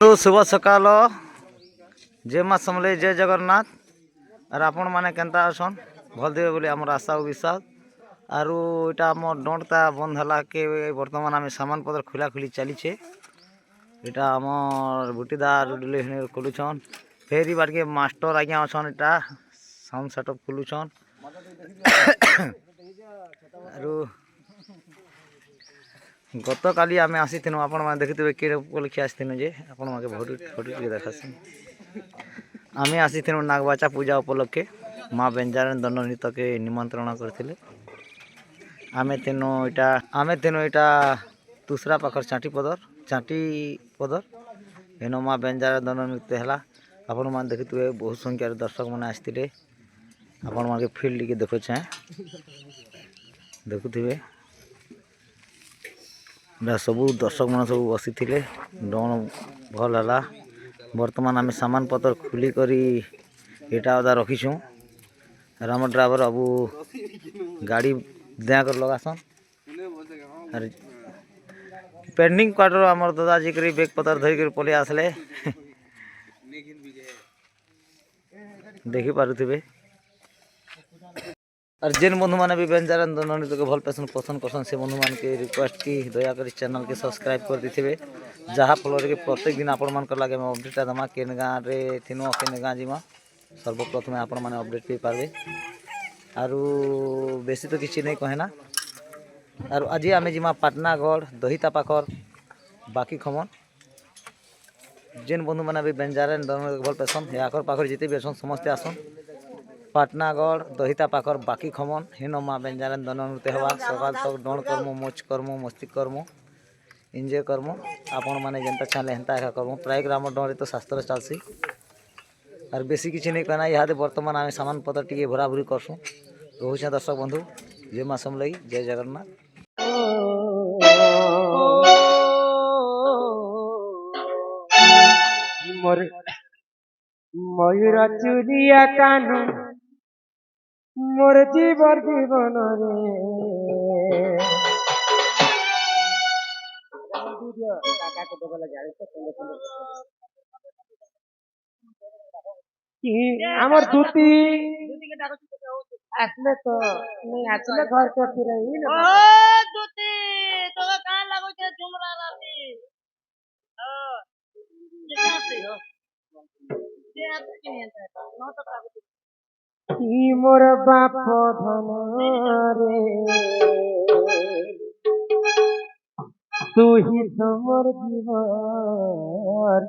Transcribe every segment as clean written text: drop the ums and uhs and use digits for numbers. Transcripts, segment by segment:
बंधु शुभ सकाल जय माँ समले जय जगन्नाथ और आपण मैंने केन्ता असन भल देवे बोली आम आशा और विश्वास आरु इटा आम डंटा बंद है के बर्तमान आम सामान पत्र खुला खुली चलीचे इटा आम बुटीदार खोलुछन फेर बार मास्टर आज्ञा अच्छन इटा साउंड सेटअप खोलुछन आरु गत काली आम आसी आपण मैंने देखिए कि उपलक्षे आसी जे आपण फोटो टे देखासी आम आसी नागबाचा पूजा उपलक्षे माँ बेंजारन दंडनीत के निमंत्रण करते आम तीनों इटा तुसरा पाखर चाटी पदर एनो माँ बेंजार दंडनीत है आपण मैंने देखिए बहुत संख्यार दर्शक मैंने आसते आपण मैं फिल्ड के देखुचे देखुवे सबू दर्शक मन सब बसी थे डन भल है बर्तमान आम सामान पत्र खुलिक इटा अदा रखीछू राम ड्राइवर बाबू गाड़ी दया कर लगासन पेंडिंग क्वार्टर आम दादाजी कर बेग पतर धरिक पलि आसले देखी पारे और जेन बंधु मैंने भी बेंजार दंडनीत के भल पेसन पसंद करसन से बंधु मान के रिक्वेस्ट की दयाकोरी चैनल के सब्सक्राइब कर दी जहाँ फल कि प्रत्येक दिन आपण मान लगे अपडेट दमा केन गाँव में थीन केन गाँ जीमा सर्वप्रथम आपण मैंने अपडेट पी पारे आरु बेसी तो किसी नहीं कहना आरु आज आम जीमा पाटनागढ़ दहिता पाखर बाकी खमन जेन बंधु मैंने भी बेंजार दंडनीत भल पेसन हे आखर पाखर जिते भी असन समस्ते आसन पाटनागढ़ दहिता पाखर बाकी खमन हिनो माँ बेंजारन दंडनीत हवा सकाल तक डण करमु मौज करमु मस्ती करमु एंजॉय करमु आपण मैंने जेनता चाहले हेन्ता एका करमु प्राय ग्राम डरे तो शास्त्र चलसी और बेसी किसी नहीं कहना यहाँ बर्तमान आम सामान पत्र टी भरा भरी करसुँ रोचे दर्शक बंधु जय माँ समलई जय जगन्नाथ मयूर चुरिया कानू मोर जीवन जीवन रे आमर दूती आसले तो नहीं आसले घर के फिर ही ना ओ दूती तो कहां लागो छे झुमरा राती मोर बाप धन रे तू ही तमर जीवन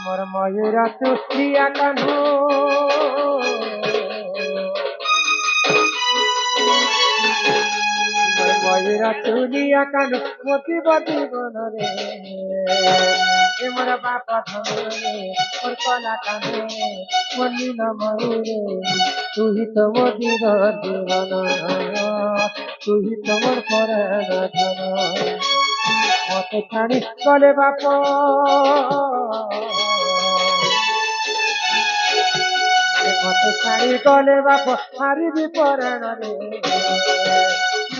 मोर मयूरा चुरिया कानू मयूरा चुरिया कानू मोती जीवन रे मोर बाप धन रे मोर कला कानू मनी न मयूरे तू ही तो मोर जीवन तू ही तो मोर पराण धन मत छाड़ी गले बाप मत छाड़ी गले बाप हारी भी पराण रे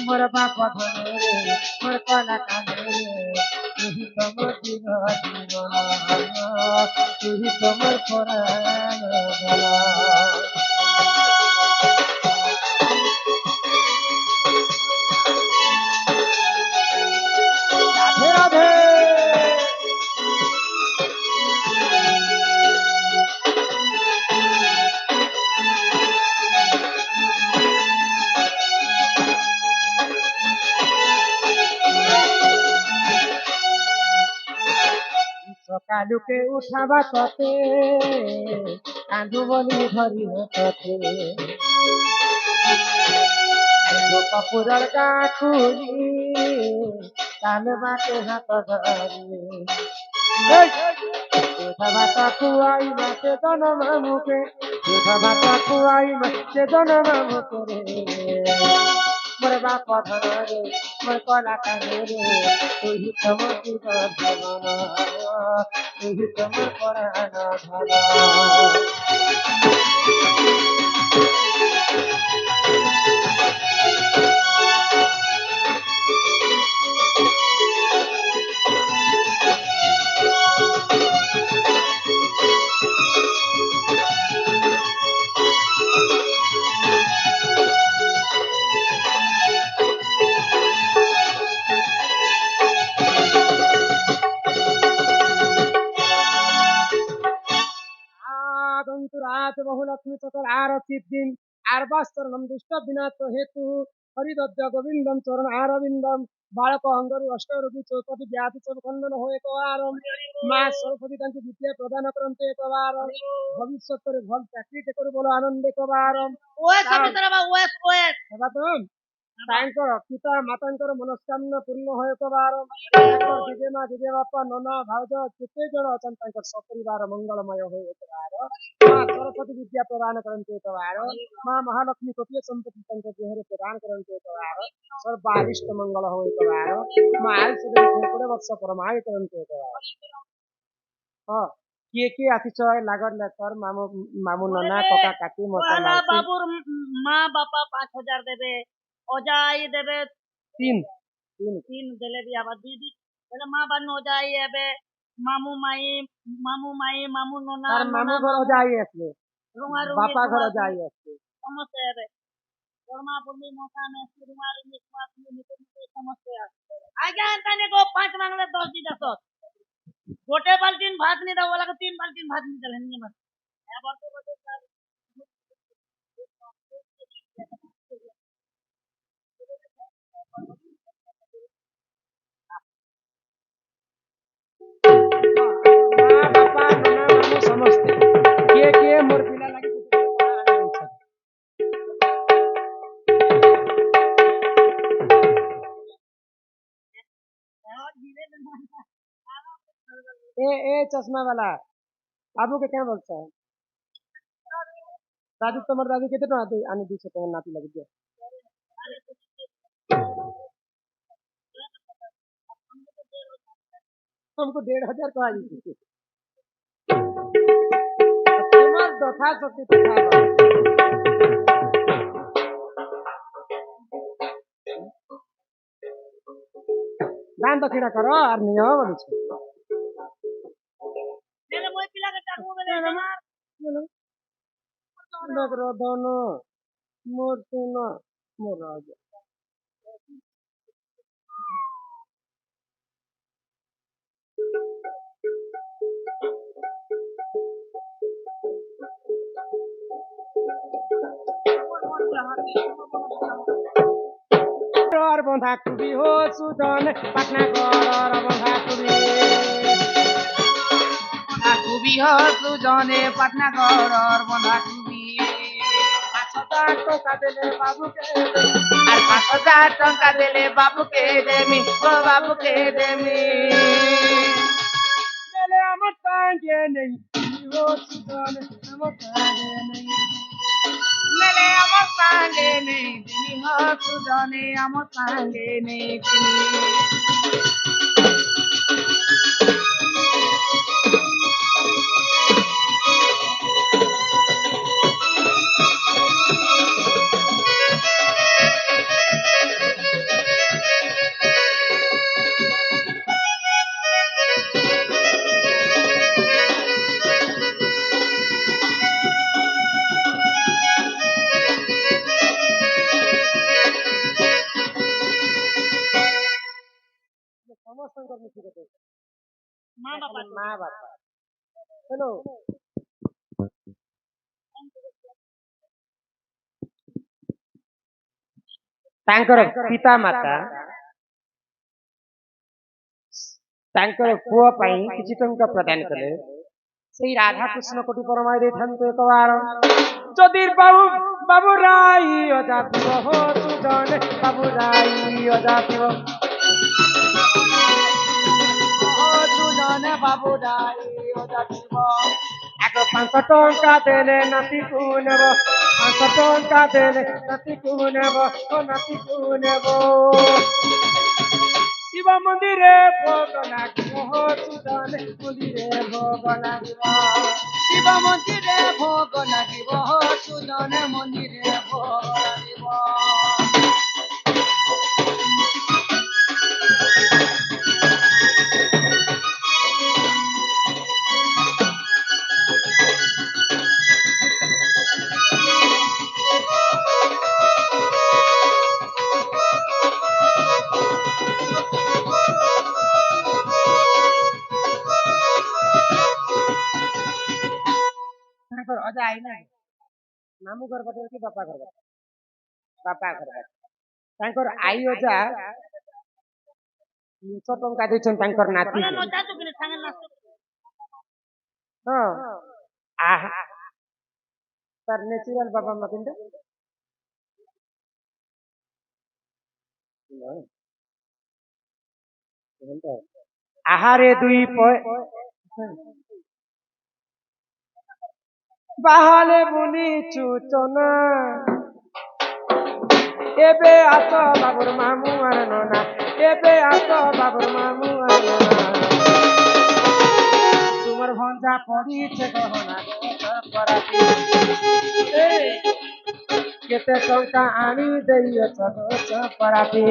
मोर बाप धन रे मोर कला कान रे तू ही तमर जीवन तू ही तमर पराण धन सकालू के उठावा तते कांदू बनी धरी तते कपूरर गाठुरी कान बाटे हाथ धरी भात खुआई माते दन मामू के भात खुआई माते दन मामू के मोर बाप धन रे मोर कला कान रे तू ही तमर जीवन तू ही तमर पराण धन ଲକ୍ଷ୍ମୀ ଚକର ଆର ଚିଦ୍ଦିନ ଆର ବାସ୍ତରଣମ ଦୁଷ୍ଟ ବିନାଶ ହେତୁ ହରିଦତ୍ତ ଗୋବିନ୍ଦମ ଚରଣ ଆରବିନ୍ଦମ ବାଳକ ଅଙ୍ଗରୁ ଅଷ୍ଟରୂପୀ ଚୌପତି ବ୍ୟାଧି ସବୁ ଖଣ୍ଡନ ହୋ ଏକ ବାର ମା ସରସ୍ୱତୀ ତାଙ୍କୁ ବିଦ୍ୟା ପ୍ରଦାନ କରନ୍ତି ଏକ ବାର ଭବିଷ୍ୟତରେ ଭଲ ଚାକିରିଟେ କରୁ ବୋଲ ଆନନ୍ଦ ଏକ ବାର ওএস অফিসার বা ওএস ওএস ହେବା ତ ତାଙ୍କର ପିତା ମାତାଙ୍କର ମନସ୍କାମନା ପୂର୍ଣ୍ଣ ହୋଇ ଏକ ବାର ତାଙ୍କର ଜେଜେମା ଜେଜେବାପା ନନା ଭାଉଜ ଯେତେ ଜଣ ଅଛନ୍ତି ତାଙ୍କର ସପରିବାର ମଙ୍ଗଳମୟ ହୋଇ ଏକ ବାର ମା ସରସ୍ୱତୀ ବିଦ୍ୟା ପ୍ରଦାନ କରନ୍ତି ଏକ ବାର ମା ମହାଲକ୍ଷ୍ମୀ କୋଟିଏ ସମ୍ପତ୍ତି ତାଙ୍କ ଦେହରେ ପ୍ରଦାନ କରନ୍ତି ଏକ ବାର ସର୍ବାରିଷ୍ଟ ମଙ୍ଗଳ ହୋଇ ଏକ ବାର ମା ଆୟୁଷ ଦେଇ 20 ବର୍ଷ ପରମାୟ କରନ୍ତି ଏକ ବାର ହଁ କିଏ କିଏ ଆସିଛ ଲାଗର ଲେଖର ମାମୁ ମାମୁ ନନା କକା କାକି ମଶା ওরা ମାଉସୀ বাবুর মা বাবা 5,000 দেবে অজাই দেবে তিন তিন 3 দেলে বি আবার দিদি তাহলে মা বান অজাই হবে মামু মাই মামু নোনা তার মামু ঘর যাই আসবে রুমা বাপা ঘর যাই আসবে সমস্ত হবে বর্মা বর্মি মশা মেসি রুমা রুমি কুয়া কুমি নিতে নিতে সমস্ত আসবে আগে আনতানে গো 5 বাংলা 10 দিন আসত গোটে বালতিন ভাত নি দাও ওলাকে 3 বালতিন ভাত নি দিলেন নি মাস এবার তো বলে স্যার ମା ବାପା ନନା ମାମୁ ସମସ୍ତେ କିଏ କିଏ ମୋର ପିଲା ଲାଗି କେତେ କଣ ଆଣି ଦେଇଛନ୍ତି ए चश्मा वाला बाबू के क्या बोलता है दादी तुम्हारे दादी कितने टका दे आने दी सकते हैं नाती लगी दिया हमको 1,500 का आई थी तुम्हार दफा सकती तथा दान दक्षिणा करो और नियो बोली छे তাহলে মই পিলাকে ডাকবো বলে আমার नगरो दोनो मोर सुनो मोर राजा और बंधा कुबी हो सुदन पटना कर बंधा कुबी খুবই হসু জনে পাটনা ঘরর বন্ধা খুবই 5,000 টাকা দেলে বাবুকে আর 5,000 টঙ্কা দিলে বাবুকে দেমি ও বাবুকে দেমি দেলে আমার সঙ্গে নেই ও সুদন আমার সঙ্গে নেই নেলে আমার সঙ্গে নেই তুমি হসু জনে আমার সঙ্গে নেই তুমি ସମସ୍ତଙ୍କର ମିଶିକି ଦେବେ মা বাবা ମା ବାପା ହେଲୋ ତାଙ୍କର ପିତା ମାତା ତାଙ୍କର ପୁଅ ପାଇଁ କିଛି ଟଙ୍କା ପ୍ରଦାନ କଲେ ସେଇ ରାଧାକୃଷ୍ଣ କୋଟି ପରମାୟ ଦେଇଥାନ୍ତୁ ଏକ ବାର ଯଦି ବାବୁ ବାବୁ ରାଇ ଅଜାତିବ ହୋ ସୁଜନ ବାବୁ ରାଇ ଅଜାତିବ জনে বাবু রাই অজাতিব ଆଗ 500 ଟଙ୍କା ଦେଲେ ନାତିକୁ ନେବ 500 ଟଙ୍କା ଦେଲେ ନାତିକୁ ନେବ ଓ ନାତିକୁ ନେବ ଶିବ ମନ୍ଦିରେ ଭୋଗ ଲାଗିବ ହୋ ସୁଜନ ମନ୍ଦିରେ ଭୋଗ ଲାଗିବ শিব মন্দিরে ভোগ লাগিব সুজনে মন্দিরে ভোগ লাগিব ତାଙ୍କର ଅଜା ଆଇ ନା ମାମୁଁ ଘର ପାଖରେ କି ବାପା ଘର ପାଖରେ? ବାପା ଘର ପାଖରେ ତାଙ୍କର ଆଈ ଅଜା 300 ଟଙ୍କା ଦେଇଛନ୍ତି ତାଙ୍କର ନାତି ବୋଲେ ନଚାଛୁ କି ସାଙ୍ଗେ ନାଚ ହଁ ଆହା ତାର ନ୍ୟାଚୁରାଲ ବାପା ମା କିନ୍ତୁ ଆହାରେ ଦୁଇ ବାହାଲେ ବୁଲିଛୁ ଚନା ଏବେ ଆସ ବାବୁର ମାମୁଁ ଆରେ ନନା ଏବେ ଆସ ବାବୁର ମାମୁଁ ଆରେ ନନା ତୁମର ଭଞ୍ଜା ପଡ଼ିছে ଗହନା ପରାତି କେତେ ଟଙ୍କା ଆଣି ଦେଇଅଛ ପରାତି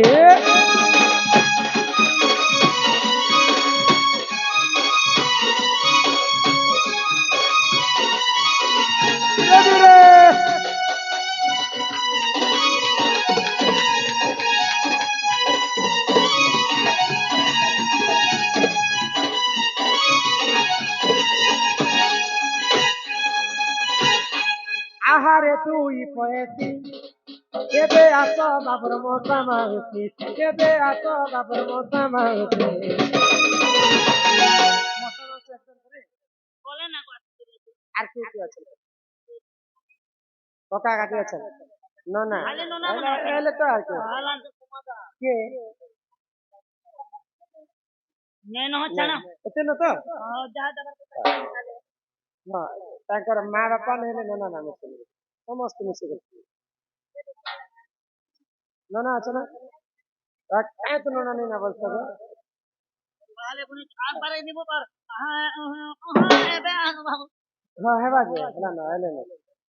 আহারে তুই পয়েছি কেবে আস বাবুর মশা মাহুতি কেবে আস বাবুর মশা মাহুতি বলে না আর কে কে আছে ককা কাকি আছে না না খালি নোনা এলে তো আর কে কে నేను వచ్చానా এতে না তো যা যা না তাଙ୍କର মা বাପା ନହେଲେ ନନା ନା ମିଶିଲେ ସମସ୍ତେ ମିଶିକି ନନା ଅଛି ନା କାହିଁ ତ ନନା ନେଇ ନା ବଲସ ବାହାଲେ ପୁଣି କାମ ପାରେ ନିବ ପାର ଏବେ ଆନୁ ବାବୁ ହଁ ହେବା ଯେ ହେଲା ନା ହେଲେ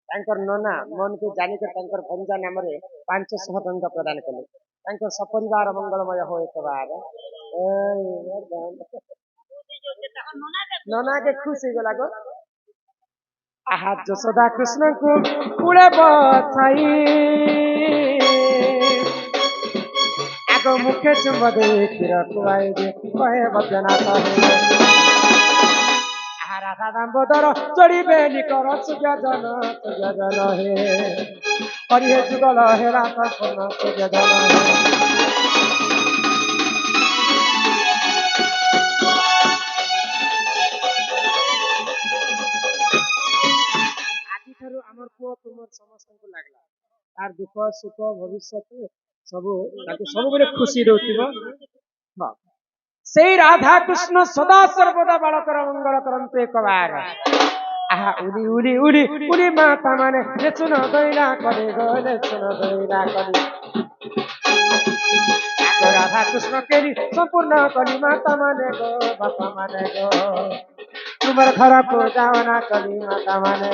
ତାଙ୍କର ନନା ମନକୁ ଜାଣିକି ତାଙ୍କର ଭଞ୍ଜା ନାମରେ 500 ଟଙ୍କା ପ୍ରଦାନ କଲେ ତାଙ୍କର ସପରିବାର ମଙ୍ଗଳମୟ ହଉ ଏକବାର ନନା କେ ଖୁସି ହେଇଗଲା ଗୋ ଆହା ଯଶୋଦା କୃଷ୍ଣଙ୍କୁ କୂଳେ ବସାଇ ଆଗ ମୁଖେ ଚୁମ୍ବ ଦେଇ କ୍ଷୀର ଖୁଆଇ ଦେ କହେ ବଦ୍ୟନାଥ ଆହା ରାଧା ଦାମ୍ବୋଦର ଚଢିବେ ନିକର ସୁଯୋଜନ ହେ କରିହେ ଯୁଗଳ ହେରା ସମ୍ପୂର୍ଣ୍ଣ ସୁଯୋଜନ ଆଜିଠାରୁ ଆମର ପୁଅ ତୁମର ସମସ୍ତଙ୍କୁ ଲାଗିଲା ତାର ଦୁଃଖ ସୁଖ ଭବିଷ୍ୟତ ସବୁ ତାକୁ ସବୁବେଳେ ଖୁସି ରହୁଥିବ ହଁ ସେଇ ରାଧା କୃଷ୍ଣ ସଦା ସର୍ବଦା ବାଳକର ମଙ୍ଗଳ କରନ୍ତୁ ଏକବାର ଆହା ଉଲି ଉଲି ଉଲି ଉଲି ମାତା ମାନେ ଲେଚୁନ ଦଇଲା କରି ଗଲେ ଚୁନ ଦଇଲା କରି রাধা কৃষ্ণ কেলি সম্পূর্ণ কলি মাতা মানে গো বাপা মানে গো তোমার ঘর যাও না কলি মাতা মানে